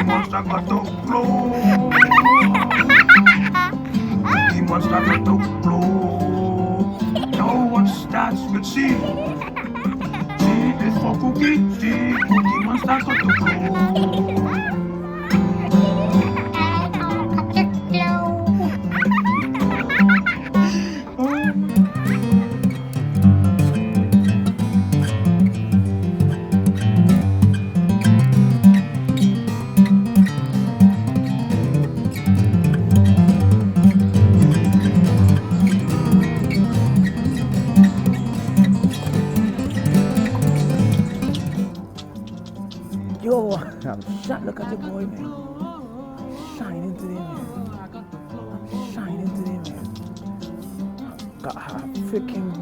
Monster got to blow. Cookie Monster got to blow. No one starts with C. C is for cookie. C. Cookie Monster got to blow. Yo, I'm shot. Look at the boy, man. I'm shining today, man. I'm shining today, man. Got her freaking